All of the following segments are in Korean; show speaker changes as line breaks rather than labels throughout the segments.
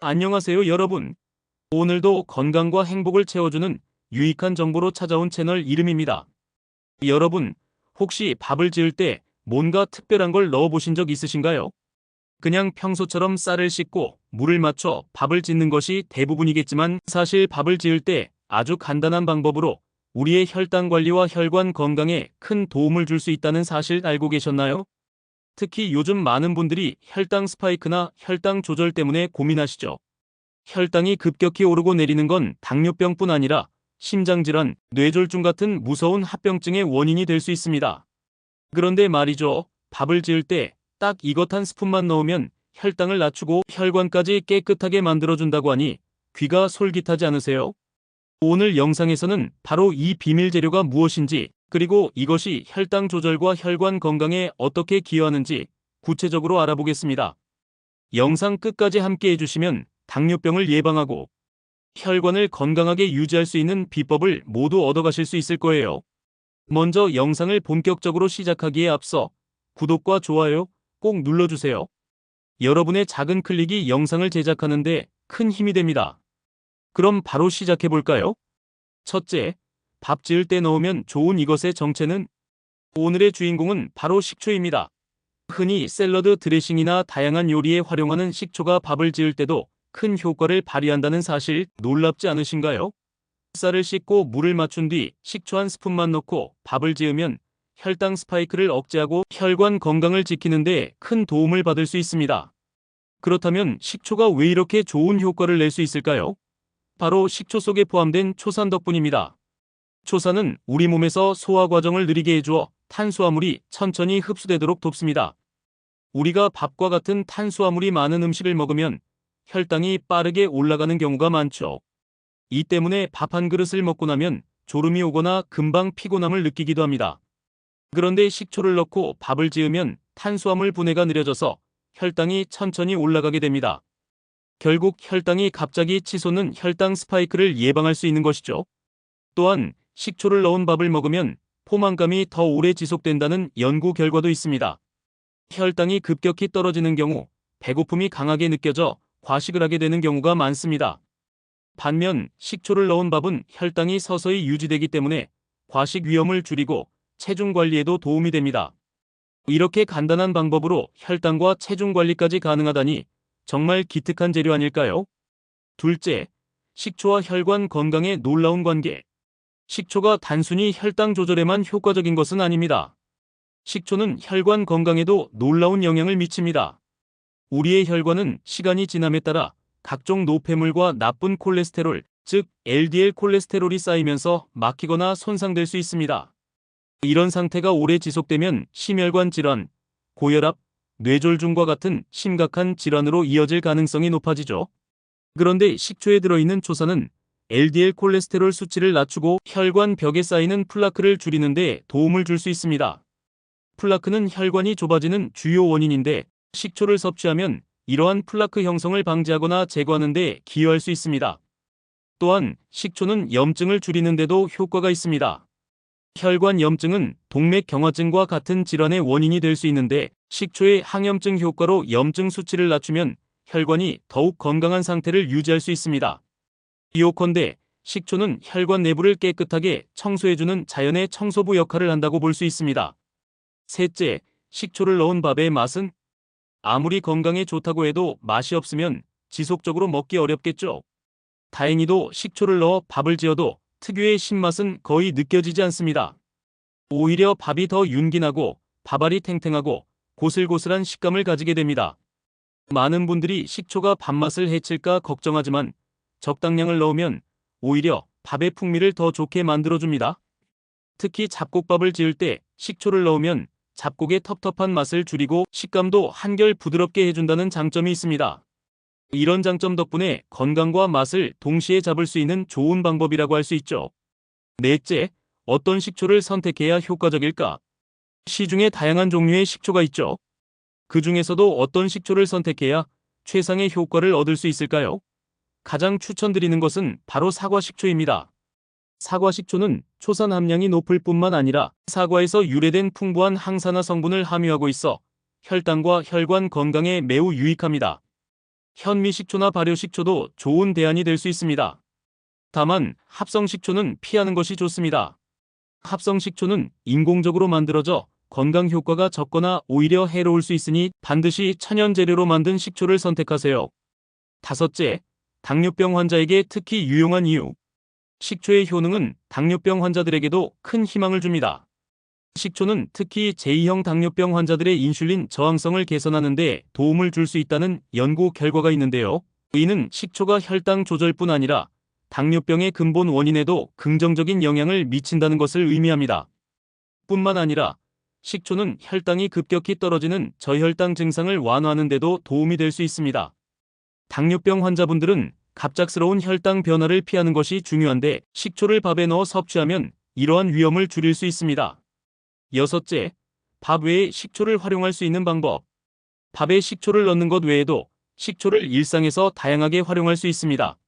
안녕하세요, 여러분. 오늘도 건강과 행복을 채워주는 유익한 정보로 찾아온 채널 이름입니다. 여러분, 혹시 밥을 지을 때 뭔가 특별한 걸 넣어보신 적 있으신가요? 그냥 평소처럼 쌀을 씻고 물을 맞춰 밥을 짓는 것이 대부분이겠지만 사실 밥을 지을 때 아주 간단한 방법으로 우리의 혈당 관리와 혈관 건강에 큰 도움을 줄 수 있다는 사실 알고 계셨나요? 특히 요즘 많은 분들이 혈당 스파이크나 혈당 조절 때문에 고민하시죠. 혈당이 급격히 오르고 내리는 건 당뇨병뿐 아니라 심장질환, 뇌졸중 같은 무서운 합병증의 원인이 될 수 있습니다. 그런데 말이죠. 밥을 지을 때 딱 이것 한 스푼만 넣으면 혈당을 낮추고 혈관까지 깨끗하게 만들어준다고 하니 귀가 솔깃하지 않으세요? 오늘 영상에서는 바로 이 비밀 재료가 무엇인지, 그리고 이것이 혈당 조절과 혈관 건강에 어떻게 기여하는지 구체적으로 알아보겠습니다. 영상 끝까지 함께 해주시면 당뇨병을 예방하고 혈관을 건강하게 유지할 수 있는 비법을 모두 얻어가실 수 있을 거예요. 먼저 영상을 본격적으로 시작하기에 앞서 구독과 좋아요 꼭 눌러주세요. 여러분의 작은 클릭이 영상을 제작하는데 큰 힘이 됩니다. 그럼 바로 시작해볼까요? 첫째, 밥 지을 때 넣으면 좋은 이것의 정체는? 오늘의 주인공은 바로 식초입니다. 흔히 샐러드 드레싱이나 다양한 요리에 활용하는 식초가 밥을 지을 때도 큰 효과를 발휘한다는 사실 놀랍지 않으신가요? 쌀을 씻고 물을 맞춘 뒤 식초 한 스푼만 넣고 밥을 지으면 혈당 스파이크를 억제하고 혈관 건강을 지키는 데 큰 도움을 받을 수 있습니다. 그렇다면 식초가 왜 이렇게 좋은 효과를 낼 수 있을까요? 바로 식초 속에 포함된 초산 덕분입니다. 초산은 우리 몸에서 소화 과정을 느리게 해주어 탄수화물이 천천히 흡수되도록 돕습니다. 우리가 밥과 같은 탄수화물이 많은 음식을 먹으면 혈당이 빠르게 올라가는 경우가 많죠. 이 때문에 밥 한 그릇을 먹고 나면 졸음이 오거나 금방 피곤함을 느끼기도 합니다. 그런데 식초를 넣고 밥을 지으면 탄수화물 분해가 느려져서 혈당이 천천히 올라가게 됩니다. 결국 혈당이 갑자기 치솟는 혈당 스파이크를 예방할 수 있는 것이죠. 또한 식초를 넣은 밥을 먹으면 포만감이 더 오래 지속된다는 연구 결과도 있습니다. 혈당이 급격히 떨어지는 경우 배고픔이 강하게 느껴져 과식을 하게 되는 경우가 많습니다. 반면 식초를 넣은 밥은 혈당이 서서히 유지되기 때문에 과식 위험을 줄이고 체중 관리에도 도움이 됩니다. 이렇게 간단한 방법으로 혈당과 체중 관리까지 가능하다니 정말 기특한 재료 아닐까요? 둘째, 식초와 혈관 건강의 놀라운 관계. 식초가 단순히 혈당 조절에만 효과적인 것은 아닙니다. 식초는 혈관 건강에도 놀라운 영향을 미칩니다. 우리의 혈관은 시간이 지남에 따라 각종 노폐물과 나쁜 콜레스테롤, 즉 LDL 콜레스테롤이 쌓이면서 막히거나 손상될 수 있습니다. 이런 상태가 오래 지속되면 심혈관 질환, 고혈압, 뇌졸중과 같은 심각한 질환으로 이어질 가능성이 높아지죠. 그런데 식초에 들어있는 초산은 LDL 콜레스테롤 수치를 낮추고 혈관 벽에 쌓이는 플라크를 줄이는 데 도움을 줄 수 있습니다. 플라크는 혈관이 좁아지는 주요 원인인데 식초를 섭취하면 이러한 플라크 형성을 방지하거나 제거하는 데 기여할 수 있습니다. 또한 식초는 염증을 줄이는 데도 효과가 있습니다. 혈관 염증은 동맥경화증과 같은 질환의 원인이 될 수 있는데 식초의 항염증 효과로 염증 수치를 낮추면 혈관이 더욱 건강한 상태를 유지할 수 있습니다. 요컨대 식초는 혈관 내부를 깨끗하게 청소해주는 자연의 청소부 역할을 한다고 볼 수 있습니다. 셋째, 식초를 넣은 밥의 맛은? 아무리 건강에 좋다고 해도 맛이 없으면 지속적으로 먹기 어렵겠죠. 다행히도 식초를 넣어 밥을 지어도 특유의 신맛은 거의 느껴지지 않습니다. 오히려 밥이 더 윤기나고 밥알이 탱탱하고 고슬고슬한 식감을 가지게 됩니다. 많은 분들이 식초가 밥맛을 해칠까 걱정하지만 적당량을 넣으면 오히려 밥의 풍미를 더 좋게 만들어줍니다. 특히 잡곡밥을 지을 때 식초를 넣으면 잡곡의 텁텁한 맛을 줄이고 식감도 한결 부드럽게 해준다는 장점이 있습니다. 이런 장점 덕분에 건강과 맛을 동시에 잡을 수 있는 좋은 방법이라고 할 수 있죠. 넷째, 어떤 식초를 선택해야 효과적일까? 시중에 다양한 종류의 식초가 있죠. 그 중에서도 어떤 식초를 선택해야 최상의 효과를 얻을 수 있을까요? 가장 추천드리는 것은 바로 사과 식초입니다. 사과 식초는 초산 함량이 높을 뿐만 아니라 사과에서 유래된 풍부한 항산화 성분을 함유하고 있어 혈당과 혈관 건강에 매우 유익합니다. 현미식초나 발효식초도 좋은 대안이 될 수 있습니다. 다만 합성식초는 피하는 것이 좋습니다. 합성식초는 인공적으로 만들어져 건강 효과가 적거나 오히려 해로울 수 있으니 반드시 천연 재료로 만든 식초를 선택하세요. 다섯째, 당뇨병 환자에게 특히 유용한 이유. 식초의 효능은 당뇨병 환자들에게도 큰 희망을 줍니다. 식초는 특히 제2형 당뇨병 환자들의 인슐린 저항성을 개선하는 데 도움을 줄 수 있다는 연구 결과가 있는데요. 이는 식초가 혈당 조절뿐 아니라 당뇨병의 근본 원인에도 긍정적인 영향을 미친다는 것을 의미합니다. 뿐만 아니라 식초는 혈당이 급격히 떨어지는 저혈당 증상을 완화하는 데도 도움이 될 수 있습니다. 당뇨병 환자분들은 갑작스러운 혈당 변화를 피하는 것이 중요한데 식초를 밥에 넣어 섭취하면 이러한 위험을 줄일 수 있습니다. 여섯째, 밥 외에 식초를 활용할 수 있는 방법. 밥에 식초를 넣는 것 외에도 식초를 일상에서 다양하게 활용할 수 있습니다.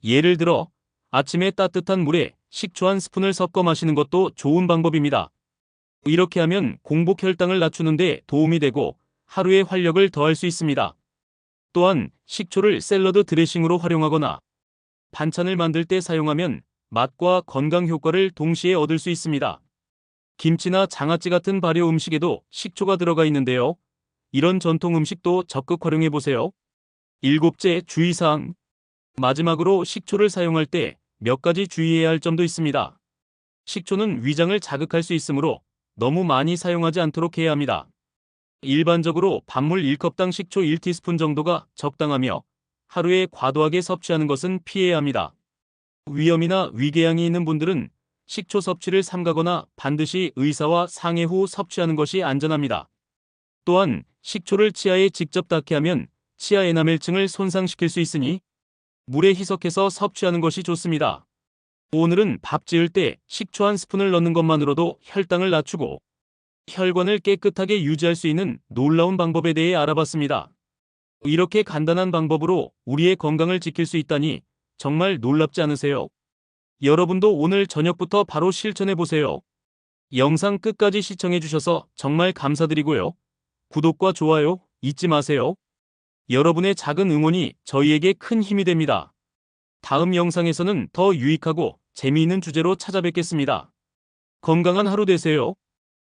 예를 들어 아침에 따뜻한 물에 식초 한 스푼을 섞어 마시는 것도 좋은 방법입니다. 이렇게 하면 공복 혈당을 낮추는 데 도움이 되고 하루의 활력을 더할 수 있습니다. 또한 식초를 샐러드 드레싱으로 활용하거나 반찬을 만들 때 사용하면 맛과 건강 효과를 동시에 얻을 수 있습니다. 김치나 장아찌 같은 발효 음식에도 식초가 들어가 있는데요. 이런 전통 음식도 적극 활용해 보세요. 일곱째, 주의사항. 마지막으로 식초를 사용할 때 몇 가지 주의해야 할 점도 있습니다. 식초는 위장을 자극할 수 있으므로 너무 많이 사용하지 않도록 해야 합니다. 일반적으로 밥물 1컵당 식초 1티스푼 정도가 적당하며 하루에 과도하게 섭취하는 것은 피해야 합니다. 위염이나 위궤양이 있는 분들은 식초 섭취를 삼가거나 반드시 의사와 상의 후 섭취하는 것이 안전합니다. 또한 식초를 치아에 직접 닿게 하면 치아 에나멜층을 손상시킬 수 있으니 물에 희석해서 섭취하는 것이 좋습니다. 오늘은 밥 지을 때 식초 한 스푼을 넣는 것만으로도 혈당을 낮추고 혈관을 깨끗하게 유지할 수 있는 놀라운 방법에 대해 알아봤습니다. 이렇게 간단한 방법으로 우리의 건강을 지킬 수 있다니 정말 놀랍지 않으세요? 여러분도 오늘 저녁부터 바로 실천해보세요. 영상 끝까지 시청해주셔서 정말 감사드리고요. 구독과 좋아요 잊지 마세요. 여러분의 작은 응원이 저희에게 큰 힘이 됩니다. 다음 영상에서는 더 유익하고 재미있는 주제로 찾아뵙겠습니다. 건강한 하루 되세요.